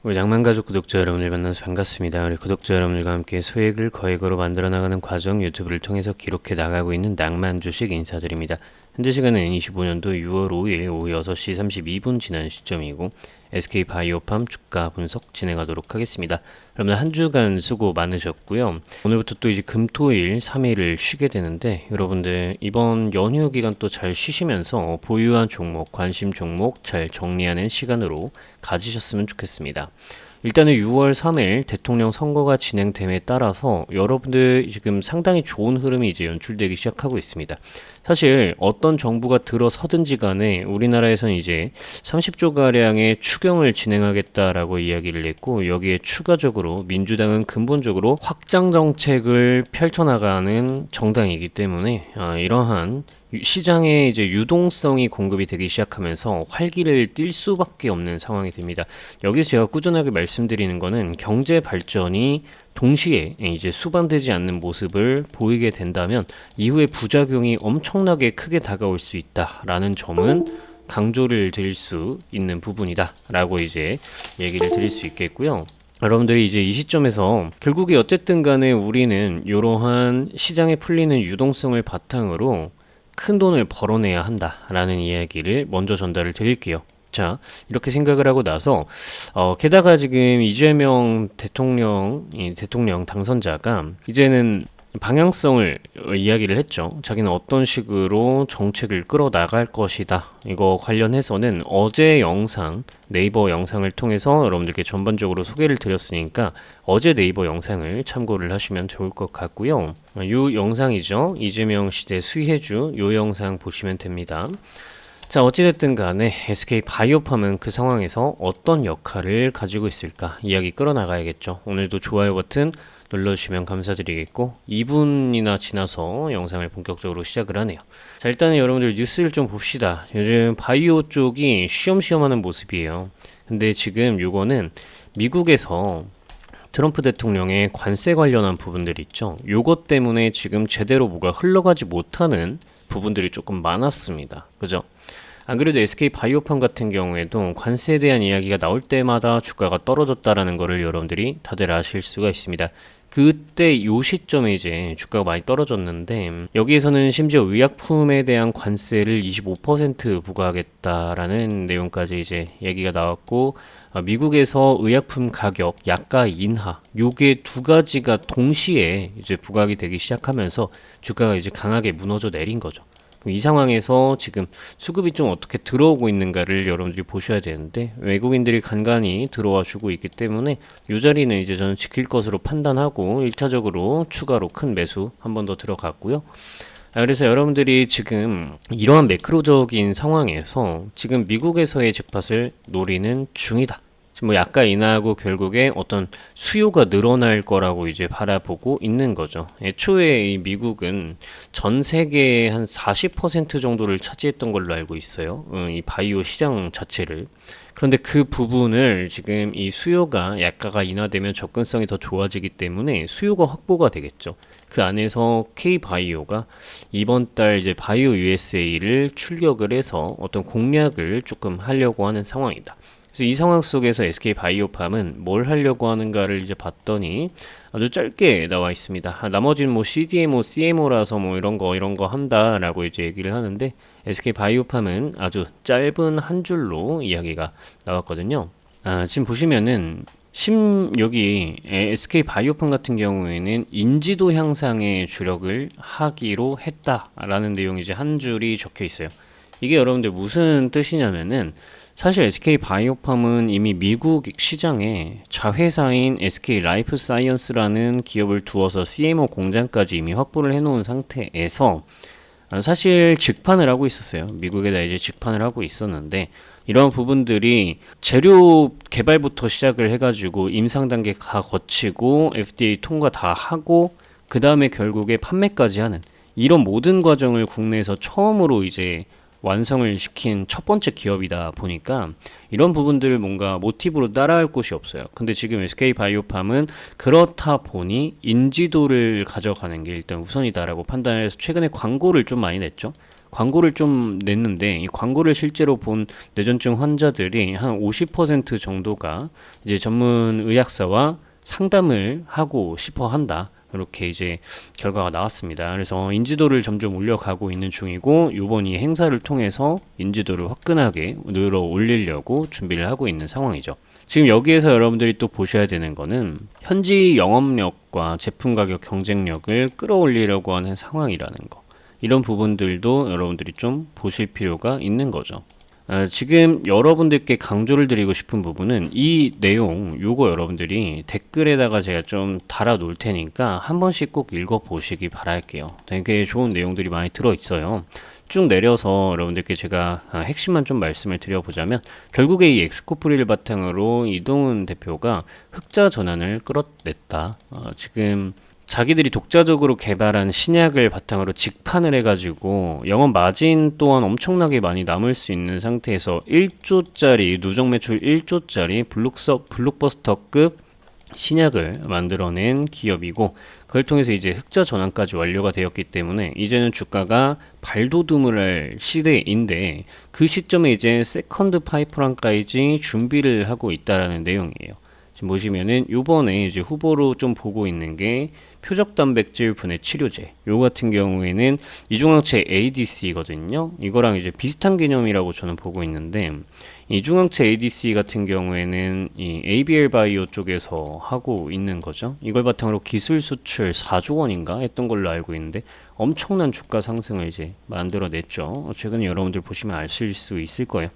우리 낭만가족 구독자 여러분들 만나서 반갑습니다. 우리 구독자 여러분들과 함께 소액을 거액으로 만들어 나가는 과정 유튜브를 통해서 기록해 나가고 있는 낭만주식 인사드립니다. 현재 시간은 25년도 6월 5일 오후 6시 32분 지난 시점이고 SK바이오팜 주가 분석 진행하도록 하겠습니다. 여러분들 한 주간 수고 많으셨고요. 오늘부터 또 이제 금토일 3일을 쉬게 되는데 여러분들 이번 연휴 기간 또 잘 쉬시면서 보유한 종목, 관심 종목 잘 정리하는 시간으로 가지셨으면 좋겠습니다. 일단은 6월 3일 대통령 선거가 진행됨에 따라서 여러분들 지금 상당히 좋은 흐름이 이제 연출되기 시작하고 있습니다. 사실 어떤 정부가 들어서든지 간에 우리나라에서는 이제 30조 가량의 추경을 진행하겠다라고 이야기를 했고, 여기에 추가적으로 민주당은 근본적으로 확장 정책을 펼쳐나가는 정당이기 때문에 이러한 시장에 이제 유동성이 공급이 되기 시작하면서 활기를 띨 수밖에 없는 상황이 됩니다. 여기서 제가 꾸준하게 말씀드리는 거는 경제 발전이 동시에 이제 수반되지 않는 모습을 보이게 된다면 이후에 부작용이 엄청나게 크게 다가올 수 있다라는 점은 강조를 드릴 수 있는 부분이다 라고 이제 얘기를 드릴 수 있겠고요. 여러분들이 이제 이 시점에서 결국에 어쨌든 간에 우리는 이러한 시장에 풀리는 유동성을 바탕으로 큰 돈을 벌어내야 한다라는 이야기를 먼저 전달을 드릴게요. 자, 이렇게 생각을 하고 나서 게다가 지금 이재명 대통령 당선자가 이제는 방향성을 이야기를 했죠. 자기는 어떤 식으로 정책을 끌어나갈 것이다. 이거 관련해서는 어제 영상, 네이버 영상을 통해서 여러분들께 전반적으로 소개를 드렸으니까 어제 네이버 영상을 참고를 하시면 좋을 것 같고요. 이 영상이죠. 이재명 시대 수혜주 이 영상 보시면 됩니다. 자, 어찌됐든 간에 SK바이오팜은 그 상황에서 어떤 역할을 가지고 있을까 이야기 끌어나가야겠죠. 오늘도 좋아요 버튼 눌러주시면 감사드리겠고 2분이나 지나서 영상을 본격적으로 시작을 하네요. 자, 일단은 여러분들 뉴스를 좀 봅시다. 요즘 바이오 쪽이 쉬엄쉬엄 하는 모습이에요. 근데 지금 요거는 미국에서 트럼프 대통령의 관세 관련한 부분들이 있죠. 요것 때문에 지금 제대로 뭐가 흘러가지 못하는 부분들이 조금 많았습니다. 그죠? 안 그래도 SK바이오팜 같은 경우에도 관세에 대한 이야기가 나올 때마다 주가가 떨어졌다라는 거를 여러분들이 다들 아실 수가 있습니다. 그때 요 시점에 이제 주가가 많이 떨어졌는데 여기에서는 심지어 의약품에 대한 관세를 25% 부과하겠다라는 내용까지 이제 얘기가 나왔고, 미국에서 의약품 가격 약가 인하 요게 두 가지가 동시에 이제 부각이 되기 시작하면서 주가가 이제 강하게 무너져 내린 거죠. 이 상황에서 지금 수급이 좀 어떻게 들어오고 있는가를 여러분들이 보셔야 되는데 외국인들이 간간히 들어와 주고 있기 때문에 이 자리는 이제 저는 지킬 것으로 판단하고 1차적으로 추가로 큰 매수 한 번 더 들어갔고요. 그래서 여러분들이 지금 이러한 매크로적인 상황에서 지금 미국에서의 잭팟을 노리는 중이다. 지금 뭐 약가 인하하고 결국에 어떤 수요가 늘어날 거라고 이제 바라보고 있는 거죠. 애초에 이 미국은 전 세계의 한 40% 정도를 차지했던 걸로 알고 있어요. 이 바이오 시장 자체를. 그런데 그 부분을 지금 이 수요가 약가가 인하되면 접근성이 더 좋아지기 때문에 수요가 확보가 되겠죠. 그 안에서 K바이오가 이번 달 이제 바이오 USA를 출격을 해서 어떤 공략을 조금 하려고 하는 상황이다. 그래서 이 상황 속에서 SK바이오팜은 뭘 하려고 하는가를 이제 봤더니 아주 짧게 나와 있습니다. 나머지는 뭐 CDMO, CMO라서 뭐 이런 거 한다라고 이제 얘기를 하는데 SK바이오팜은 아주 짧은 한 줄로 이야기가 나왔거든요. 지금 보시면은 여기 SK바이오팜 같은 경우에는 인지도 향상에 주력을 하기로 했다라는 내용이 이제 한 줄이 적혀 있어요. 이게 여러분들 무슨 뜻이냐면은 사실 SK바이오팜은 이미 미국 시장에 자회사인 SK라이프사이언스라는 기업을 두어서 CMO 공장까지 이미 확보를 해놓은 상태에서 사실 직판을 하고 있었어요. 미국에다 이제 직판을 하고 있었는데 이런 부분들이 재료 개발부터 시작을 해가지고 임상 단계 다 거치고 FDA 통과 다 하고 그 다음에 결국에 판매까지 하는 이런 모든 과정을 국내에서 처음으로 이제 완성을 시킨 첫 번째 기업이다 보니까 이런 부분들을 뭔가 모티브로 따라할 곳이 없어요. 근데 지금 SK바이오팜은 그렇다 보니 인지도를 가져가는 게 일단 우선이다라고 판단해서 최근에 광고를 좀 많이 냈죠. 광고를 좀 냈는데 이 광고를 실제로 본 뇌전증 환자들이 한 50% 정도가 이제 전문 의학사와 상담을 하고 싶어 한다. 이렇게 이제 결과가 나왔습니다. 그래서 인지도를 점점 올려가고 있는 중이고 이번 이 행사를 통해서 인지도를 화끈하게 늘어 올리려고 준비를 하고 있는 상황이죠. 지금 여기에서 여러분들이 또 보셔야 되는 거는 현지 영업력과 제품 가격 경쟁력을 끌어올리려고 하는 상황이라는 거. 이런 부분들도 여러분들이 좀 보실 필요가 있는 거죠. 지금 여러분들께 강조를 드리고 싶은 부분은 이 내용 요거 여러분들이 댓글에다가 제가 좀 달아 놓을 테니까 한 번씩 꼭 읽어 보시기 바랄게요. 되게 좋은 내용들이 많이 들어 있어요. 쭉 내려서 여러분들께 제가 핵심만 좀 말씀을 드려보자면 결국에 이 엑스코프리를 바탕으로 이동훈 대표가 흑자 전환을 끌어냈다. 지금 자기들이 독자적으로 개발한 신약을 바탕으로 직판을 해가지고 영업 마진 또한 엄청나게 많이 남을 수 있는 상태에서 1조짜리 누적 매출 1조짜리 블록버스터급 신약을 만들어낸 기업이고 그걸 통해서 이제 흑자 전환까지 완료가 되었기 때문에 이제는 주가가 발돋움을 할 시대인데 그 시점에 이제 세컨드 파이프라인까지 준비를 하고 있다라는 내용이에요. 지금 보시면은 요번에 이제 후보로 좀 보고 있는 게 표적 단백질 분해 치료제. 요 같은 경우에는 이중항체 ADC거든요. 이거랑 이제 비슷한 개념이라고 저는 보고 있는데 이중항체 ADC 같은 경우에는 이 ABL 바이오 쪽에서 하고 있는 거죠. 이걸 바탕으로 기술 수출 4조 원인가 했던 걸로 알고 있는데 엄청난 주가 상승을 이제 만들어냈죠. 최근에 여러분들 보시면 아실 수 있을 거예요.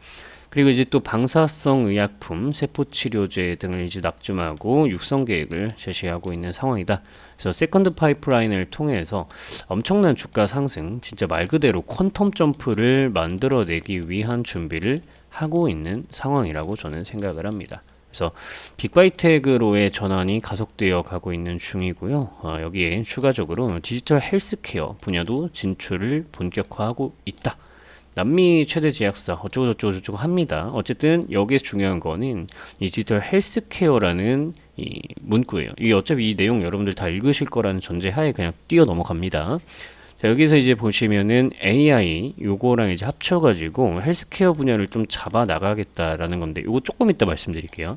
그리고 이제 또 방사성 의약품, 세포치료제 등을 이제 납품하고 육성 계획을 제시하고 있는 상황이다. 그래서 세컨드 파이프라인을 통해서 엄청난 주가 상승, 진짜 말 그대로 퀀텀 점프를 만들어내기 위한 준비를 하고 있는 상황이라고 저는 생각을 합니다. 그래서 빅바이텍으로의 전환이 가속되어 가고 있는 중이고요. 여기에 추가적으로 디지털 헬스케어 분야도 진출을 본격화하고 있다. 남미 최대 제약사 어쩌고 합니다. 어쨌든 여기에서 중요한 거는 이 디지털 헬스케어라는 이 문구예요. 이게 어차피 이 내용 여러분들 다 읽으실 거라는 전제하에 그냥 뛰어 넘어갑니다. 자, 여기서 이제 보시면은 AI 요거랑 이제 합쳐가지고 헬스케어 분야를 좀 잡아 나가겠다라는 건데 요거 조금 이따 말씀드릴게요.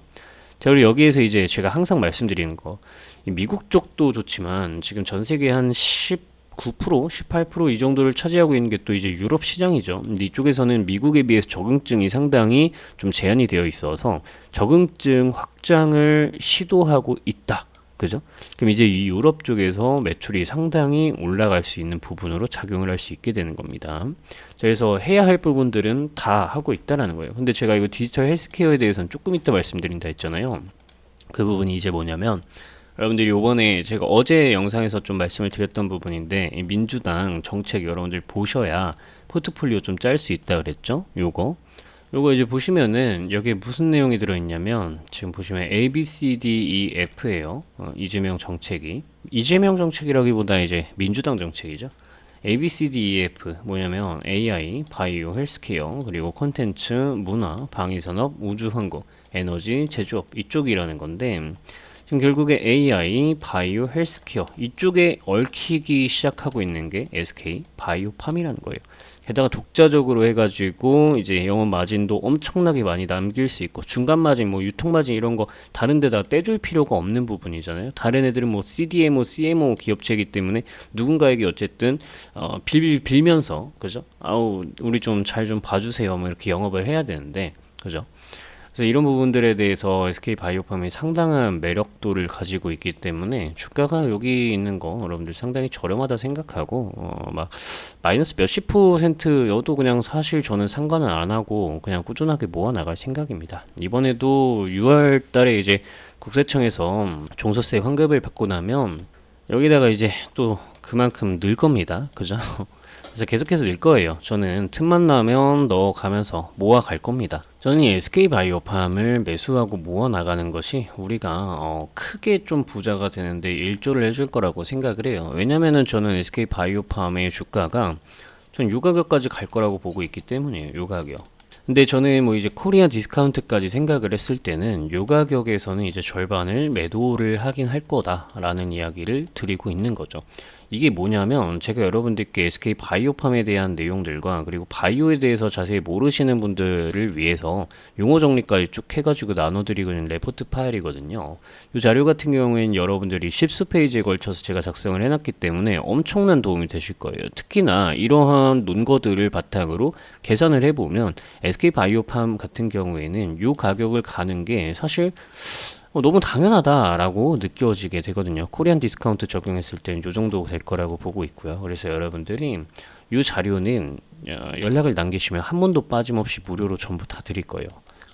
자, 그리고 여기에서 이제 제가 항상 말씀드리는 거, 미국 쪽도 좋지만 지금 전 세계 한 9%, 18% 이 정도를 차지하고 있는 게 또 이제 유럽 시장이죠. 근데 이쪽에서는 미국에 비해서 적응증이 상당히 좀 제한이 되어 있어서 적응증 확장을 시도하고 있다. 그죠? 그럼 이제 이 유럽 쪽에서 매출이 상당히 올라갈 수 있는 부분으로 작용을 할 수 있게 되는 겁니다. 자, 그래서 해야 할 부분들은 다 하고 있다라는 거예요. 근데 제가 이거 디지털 헬스케어에 대해서는 조금 이따 말씀드린다 했잖아요. 그 부분이 이제 뭐냐면 여러분들이 요번에 제가 어제 영상에서 좀 말씀을 드렸던 부분인데 민주당 정책 여러분들 보셔야 포트폴리오 좀 짤 수 있다 그랬죠. 요거 이제 보시면은 여기에 무슨 내용이 들어있냐면 지금 보시면 A, B, C, D, E, F예요. 이재명 정책이 이재명 정책이라기보다 이제 민주당 정책이죠. A, B, C, D, E, F 뭐냐면 AI, 바이오, 헬스케어, 그리고 콘텐츠, 문화, 방위산업, 우주항공, 에너지, 제조업 이쪽이라는 건데 지금 결국에 AI, 바이오, 헬스케어 이쪽에 얽히기 시작하고 있는 게 SK 바이오팜이라는 거예요. 게다가 독자적으로 해가지고 이제 영업 마진도 엄청나게 많이 남길 수 있고 중간 마진, 뭐 유통 마진 이런 거 다른 데다 떼줄 필요가 없는 부분이잖아요. 다른 애들은 뭐 CDMO, CMO 기업체이기 때문에 누군가에게 어쨌든 빌면서 그죠? 아우 우리 좀 잘 좀 봐주세요. 뭐 이렇게 영업을 해야 되는데 그죠? 그래서 이런 부분들에 대해서 SK 바이오팜이 상당한 매력도를 가지고 있기 때문에 주가가 여기 있는 거 여러분들 상당히 저렴하다 생각하고 막 마이너스 몇십 %여도 그냥 사실 저는 상관은 안 하고 그냥 꾸준하게 모아 나갈 생각입니다. 이번에도 6월 달에 이제 국세청에서 종소세 환급을 받고 나면 여기다가 이제 또 그만큼 늘 겁니다. 그죠? 그래서 계속해서 늘 거예요. 저는 틈만 나면 넣어가면서 모아갈 겁니다. 저는 이 SK 바이오팜을 매수하고 모아 나가는 것이 우리가 크게 좀 부자가 되는데 일조를 해줄 거라고 생각을 해요. 왜냐면은 저는 SK 바이오팜의 주가가 전 요 가격까지 갈 거라고 보고 있기 때문이에요. 요 가격. 근데 저는 뭐 이제 코리아 디스카운트까지 생각을 했을 때는 요 가격에서는 이제 절반을 매도를 하긴 할 거다라는 이야기를 드리고 있는 거죠. 이게 뭐냐면 제가 여러분들께 SK 바이오팜에 대한 내용들과 그리고 바이오에 대해서 자세히 모르시는 분들을 위해서 용어 정리까지 쭉 해가지고 나눠드리고 있는 레포트 파일이거든요. 이 자료 같은 경우에는 여러분들이 10수페이지에 걸쳐서 제가 작성을 해놨기 때문에 엄청난 도움이 되실 거예요. 특히나 이러한 논거들을 바탕으로 계산을 해보면 SK 바이오팜 같은 경우에는 이 가격을 가는 게 사실 너무 당연하다라고 느껴지게 되거든요. 코리안 디스카운트 적용했을 때는 이 정도 될 거라고 보고 있고요. 그래서 여러분들이 이 자료는 연락을 남기시면 한 번도 빠짐없이 무료로 전부 다 드릴 거예요.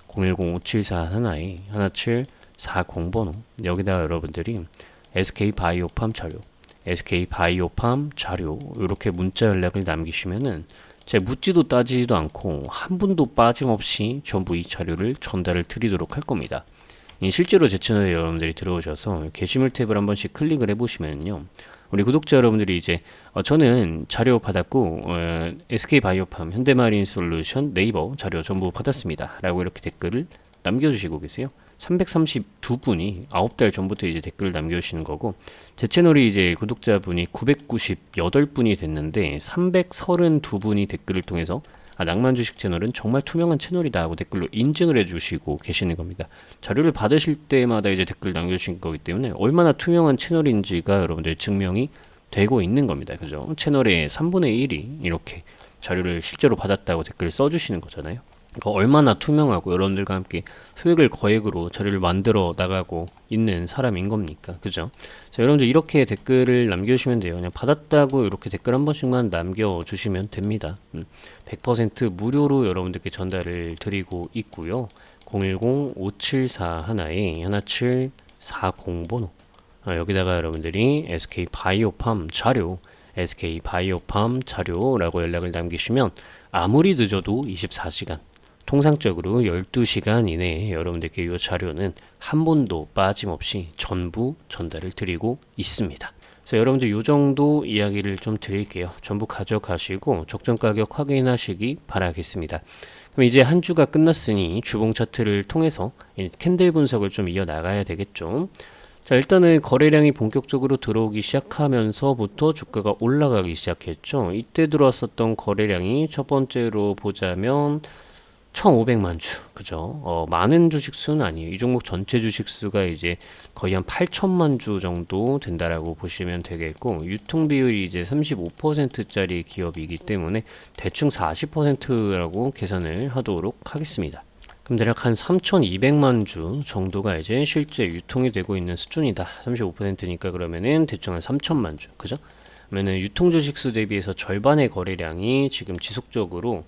010-574-1740번호 여기다가 여러분들이 SK 바이오팜 자료, SK 바이오팜 자료 이렇게 문자 연락을 남기시면은 제가 묻지도 따지지도 않고 한 분도 빠짐없이 전부 이 자료를 전달을 드리도록 할 겁니다. 실제로 제 채널에 여러분들이 들어오셔서 게시물 탭을 한 번씩 클릭을 해보시면요. 우리 구독자 여러분들이 이제 저는 자료 받았고 SK바이오팜, 현대마린솔루션, 네이버 자료 전부 받았습니다. 라고 이렇게 댓글을 남겨주시고 계세요. 332분이 9달 전부터 이제 댓글을 남겨주시는 거고 제 채널이 이제 구독자분이 998분이 됐는데 332분이 댓글을 통해서 낭만 주식 채널은 정말 투명한 채널이다 하고 댓글로 인증을 해주시고 계시는 겁니다. 자료를 받으실 때마다 이제 댓글 남겨주신 거기 때문에 얼마나 투명한 채널인지가 여러분들 증명이 되고 있는 겁니다. 그죠? 채널의 3분의 1이 이렇게 자료를 실제로 받았다고 댓글을 써주시는 거잖아요. 그러니까 얼마나 투명하고 여러분들과 함께 소액을 거액으로 자료를 만들어 나가고 있는 사람인 겁니까? 그죠? 자, 여러분들 이렇게 댓글을 남겨주시면 돼요. 그냥 받았다고 이렇게 댓글 한 번씩만 남겨주시면 됩니다. 100% 무료로 여러분들께 전달을 드리고 있고요. 010-574-1740번호 여기다가 여러분들이 SK 바이오팜 자료, SK 바이오팜 자료라고 연락을 남기시면 아무리 늦어도 24시간 통상적으로 12시간 이내에 여러분들께 이 자료는 한 번도 빠짐없이 전부 전달을 드리고 있습니다. 그래서 여러분들 이 정도 이야기를 좀 드릴게요. 전부 가져가시고 적정 가격 확인하시기 바라겠습니다. 그럼 이제 한 주가 끝났으니 주봉 차트를 통해서 캔들 분석을 좀 이어나가야 되겠죠. 자, 일단은 거래량이 본격적으로 들어오기 시작하면서부터 주가가 올라가기 시작했죠. 이때 들어왔었던 거래량이 첫 번째로 보자면 1,500만 주, 그죠? 많은 주식수는 아니에요. 이 종목 전체 주식수가 이제 거의 한 8천만 주 정도 된다라고 보시면 되겠고, 유통 비율이 이제 35%짜리 기업이기 때문에 대충 40%라고 계산을 하도록 하겠습니다. 그럼 대략 한 3,200만 주 정도가 이제 실제 유통이 되고 있는 수준이다. 35%니까 그러면은 대충 한 3천만 주, 그죠? 그러면은 유통 주식수 대비해서 절반의 거래량이 지금 지속적으로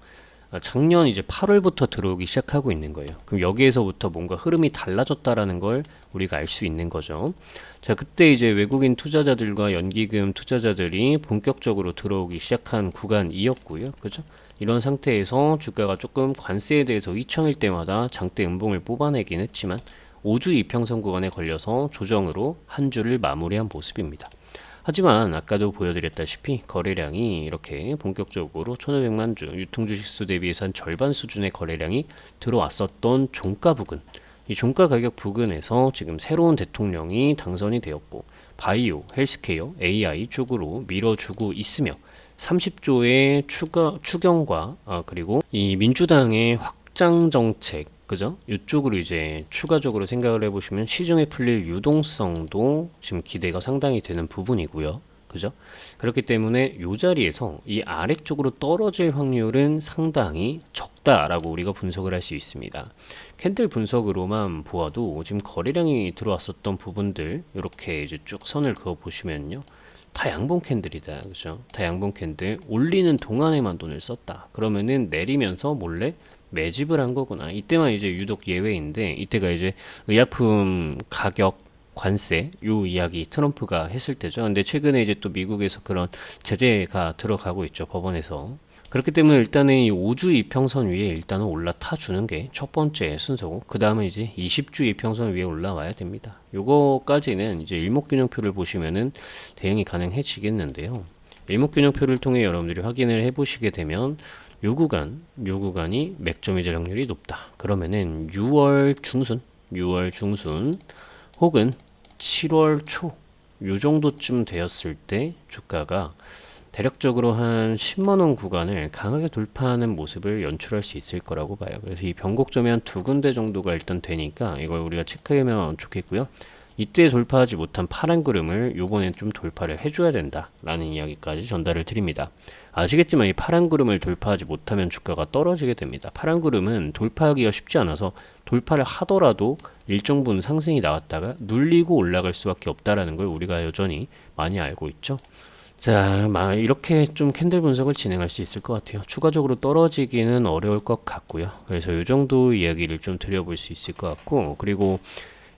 작년 이제 8월부터 들어오기 시작하고 있는 거예요. 그럼 여기에서부터 뭔가 흐름이 달라졌다라는 걸 우리가 알 수 있는 거죠. 자, 그때 이제 외국인 투자자들과 연기금 투자자들이 본격적으로 들어오기 시작한 구간이었고요. 그죠? 이런 상태에서 주가가 조금 관세에 대해서 휘청일 때마다 장대 음봉을 뽑아내긴 했지만 5주 이평선 구간에 걸려서 조정으로 한 주를 마무리한 모습입니다. 하지만 아까도 보여드렸다시피 거래량이 이렇게 본격적으로 1,500만 주 유통주식수 대비해서 한 절반 수준의 거래량이 들어왔었던 종가 부근, 이 종가 가격 부근에서 지금 새로운 대통령이 당선이 되었고 바이오, 헬스케어, AI 쪽으로 밀어주고 있으며 30조의 추경과 그리고 이 민주당의 확장 정책, 그죠? 이쪽으로 이제 추가적으로 생각을 해보시면 시중에 풀릴 유동성도 지금 기대가 상당히 되는 부분이고요. 그죠? 그렇기 때문에 이 자리에서 이 아래쪽으로 떨어질 확률은 상당히 적다라고 우리가 분석을 할 수 있습니다. 캔들 분석으로만 보아도 지금 거래량이 들어왔었던 부분들 이렇게 이제 쭉 선을 그어 보시면요. 다 양봉 캔들이다. 그죠? 다 양봉 캔들 올리는 동안에만 돈을 썼다. 그러면은 내리면서 몰래 매집을 한 거구나. 이때만 이제 유독 예외인데 이때가 이제 의약품 가격 관세 요 이야기 트럼프가 했을 때죠. 근데 최근에 이제 또 미국에서 그런 제재가 들어가고 있죠. 법원에서. 그렇기 때문에 일단은 이 5주 이평선 위에 일단은 올라타 주는 게 첫 번째 순서고 그 다음에 이제 20주 이평선 위에 올라와야 됩니다. 요거까지는 이제 일목균형표를 보시면은 대응이 가능해지겠는데요. 일목균형표를 통해 여러분들이 확인을 해보시게 되면 요 구간이 맥점이 될 확률이 높다. 그러면은 6월 중순 혹은 7월 초 요 정도쯤 되었을 때 주가가 대략적으로 한 10만원 구간을 강하게 돌파하는 모습을 연출할 수 있을 거라고 봐요. 그래서 이 변곡점이 한 두 군데 정도가 일단 되니까 이걸 우리가 체크하면 좋겠고요. 이때 돌파하지 못한 파란 구름을 요번엔 좀 돌파를 해줘야 된다라는 이야기까지 전달을 드립니다. 아시겠지만 이 파란 구름을 돌파하지 못하면 주가가 떨어지게 됩니다. 파란 구름은 돌파하기가 쉽지 않아서 돌파를 하더라도 일정 부분 상승이 나왔다가 눌리고 올라갈 수밖에 없다라는 걸 우리가 여전히 많이 알고 있죠. 자, 이렇게 좀 캔들 분석을 진행할 수 있을 것 같아요. 추가적으로 떨어지기는 어려울 것 같고요. 그래서 이 정도 이야기를 좀 드려볼 수 있을 것 같고, 그리고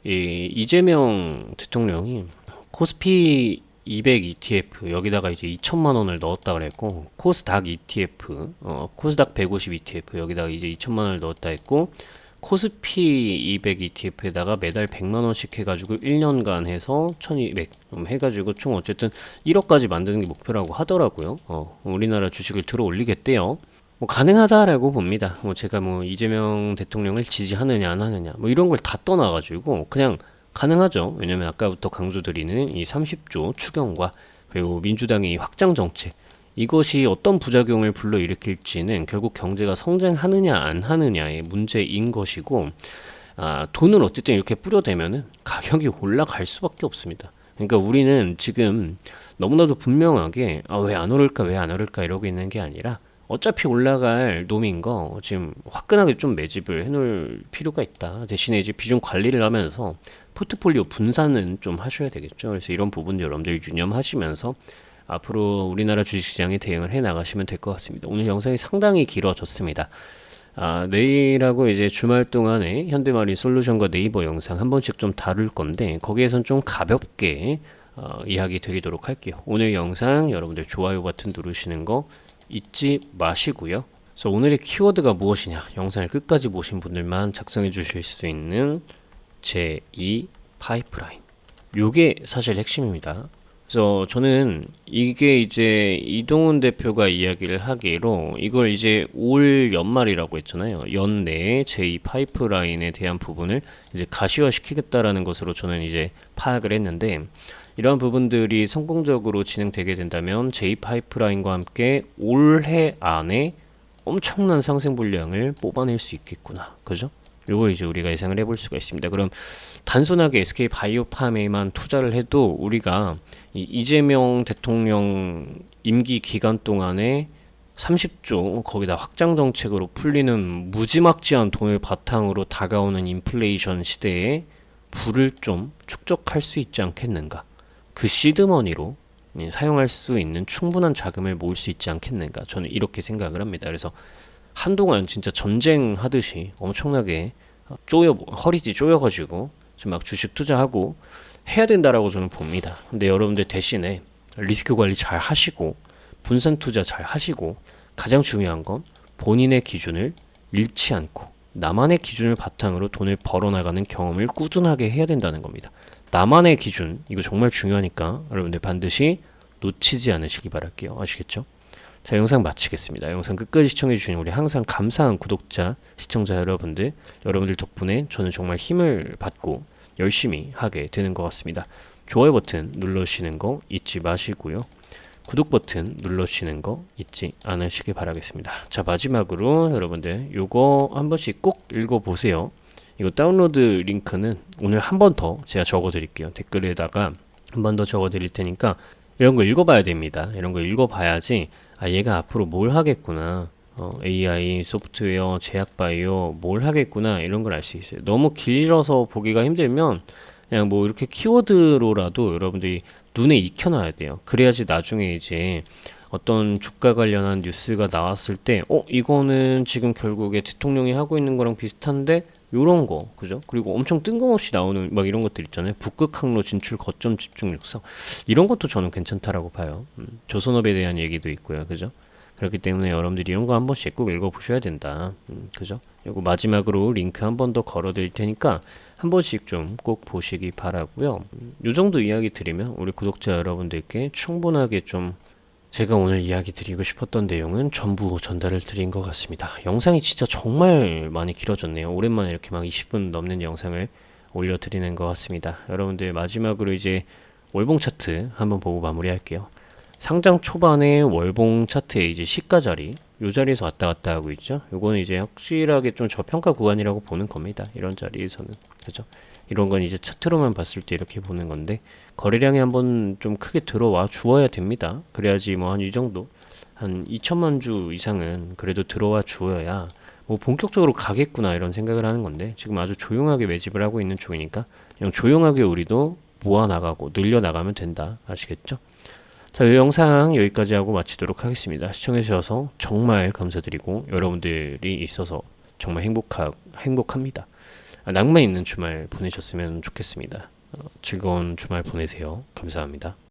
이재명 대통령이 코스피 200 ETF 여기다가 이제 2천만 원을 넣었다 그랬고, 코스닥 ETF, 코스닥 150 ETF 여기다가 이제 2천만 원을 넣었다 했고, 코스피 200 ETF에다가 매달 100만 원씩 해가지고 1년간 해서 1200 해가지고 총 어쨌든 1억까지 만드는 게 목표라고 하더라고요. 우리나라 주식을 들어 올리겠대요. 뭐 가능하다라고 봅니다. 뭐 제가 뭐 이재명 대통령을 지지하느냐 안 하느냐 뭐 이런 걸 다 떠나가지고 그냥 가능하죠. 왜냐면 아까부터 강조드리는 이 30조 추경과 그리고 민주당의 확장 정책, 이것이 어떤 부작용을 불러일으킬지는 결국 경제가 성장하느냐 안 하느냐의 문제인 것이고, 돈을 어쨌든 이렇게 뿌려대면은 가격이 올라갈 수밖에 없습니다. 그러니까 우리는 지금 너무나도 분명하게 왜 안 오를까 왜 안 오를까 이러고 있는 게 아니라 어차피 올라갈 놈인 거 지금 화끈하게 좀 매집을 해놓을 필요가 있다. 대신에 이제 비중 관리를 하면서 포트폴리오 분산은 좀 하셔야 되겠죠. 그래서 이런 부분 여러분들 유념하시면서 앞으로 우리나라 주식시장에 대응을 해 나가시면 될 것 같습니다. 오늘 영상이 상당히 길어졌습니다. 내일하고 이제 주말 동안에 현대마린 솔루션과 네이버 영상 한 번씩 좀 다룰 건데 거기에선 좀 가볍게 이야기 드리도록 할게요. 오늘 영상 여러분들 좋아요 버튼 누르시는 거 잊지 마시고요. 그래서 오늘의 키워드가 무엇이냐, 영상을 끝까지 보신 분들만 작성해 주실 수 있는 제2 파이프라인, 요게 사실 핵심입니다. 그래서 저는 이게 이제 이동훈 대표가 이야기를 하기로 이걸 이제 올 연말이라고 했잖아요. 연내에 제2 파이프라인에 대한 부분을 이제 가시화 시키겠다라는 것으로 저는 이제 파악을 했는데, 이러한 부분들이 성공적으로 진행되게 된다면 제2 파이프라인과 함께 올해 안에 엄청난 상승 분량을 뽑아낼 수 있겠구나. 그죠? 요거 이제 우리가 예상을 해볼 수가 있습니다. 그럼 단순하게 SK 바이오팜에만 투자를 해도 우리가 이재명 대통령 임기 기간 동안에 30조 거기다 확장 정책으로 풀리는 무지막지한 돈을 바탕으로 다가오는 인플레이션 시대에 부를 좀 축적할 수 있지 않겠는가. 그 시드머니로 사용할 수 있는 충분한 자금을 모을 수 있지 않겠는가. 저는 이렇게 생각을 합니다. 그래서 한동안 진짜 전쟁하듯이 엄청나게 허리띠 쪼여가지고 지금 막 주식 투자하고 해야 된다라고 저는 봅니다. 근데 여러분들 대신에 리스크 관리 잘 하시고 분산 투자 잘 하시고 가장 중요한 건 본인의 기준을 잃지 않고 나만의 기준을 바탕으로 돈을 벌어나가는 경험을 꾸준하게 해야 된다는 겁니다. 나만의 기준, 이거 정말 중요하니까 여러분들 반드시 놓치지 않으시기 바랄게요. 아시겠죠? 자, 영상 마치겠습니다. 영상 끝까지 시청해주신 우리 항상 감사한 구독자, 시청자 여러분들 덕분에 저는 정말 힘을 받고 열심히 하게 되는 것 같습니다. 좋아요 버튼 눌러주시는 거 잊지 마시고요. 구독 버튼 눌러주시는 거 잊지 않으시기 바라겠습니다. 자, 마지막으로 여러분들 요거 한 번씩 꼭 읽어보세요. 이거 다운로드 링크는 오늘 한 번 더 제가 적어드릴게요. 댓글에다가 한 번 더 적어드릴 테니까 이런 거 읽어봐야 됩니다. 이런 거 읽어봐야지 얘가 앞으로 뭘 하겠구나, AI, 소프트웨어, 제약바이오 뭘 하겠구나 이런 걸 알 수 있어요. 너무 길어서 보기가 힘들면 그냥 뭐 이렇게 키워드로라도 여러분들이 눈에 익혀놔야 돼요. 그래야지 나중에 이제 어떤 주가 관련한 뉴스가 나왔을 때 이거는 지금 결국에 대통령이 하고 있는 거랑 비슷한데 요런 거, 그죠? 그리고 엄청 뜬금없이 나오는 막 이런 것들 있잖아요. 북극 항로 진출 거점 집중 육성, 이런 것도 저는 괜찮다라고 봐요. 조선업에 대한 얘기도 있고요, 그죠? 그렇기 때문에 여러분들이 이런 거 한 번씩 꼭 읽어보셔야 된다. 그죠? 요거 마지막으로 링크 한 번 더 걸어드릴 테니까 한 번씩 좀 꼭 보시기 바라고요. 요 정도 이야기 드리면 우리 구독자 여러분들께 충분하게 좀 제가 오늘 이야기 드리고 싶었던 내용은 전부 전달을 드린 것 같습니다. 영상이 진짜 정말 많이 길어졌네요. 오랜만에 이렇게 막 20분 넘는 영상을 올려드리는 것 같습니다. 여러분들 마지막으로 이제 월봉 차트 한번 보고 마무리할게요. 상장 초반에 월봉 차트에 이제 시가 자리, 요 자리에서 왔다 갔다 하고 있죠. 요거는 이제 확실하게 좀 저평가 구간이라고 보는 겁니다. 이런 자리에서는. 그죠? 이런 건 이제 차트로만 봤을 때 이렇게 보는 건데, 거래량이 한번 좀 크게 들어와 주어야 됩니다. 그래야지 뭐 한 이 정도, 한 2천만 주 이상은 그래도 들어와 주어야 뭐 본격적으로 가겠구나 이런 생각을 하는 건데, 지금 아주 조용하게 매집을 하고 있는 중이니까 그냥 조용하게 우리도 모아 나가고 늘려 나가면 된다. 아시겠죠? 자, 이 영상 여기까지 하고 마치도록 하겠습니다. 시청해주셔서 정말 감사드리고, 여러분들이 있어서 정말 행복합니다. 낭만 있는 주말 보내셨으면 좋겠습니다. 즐거운 주말 보내세요. 감사합니다.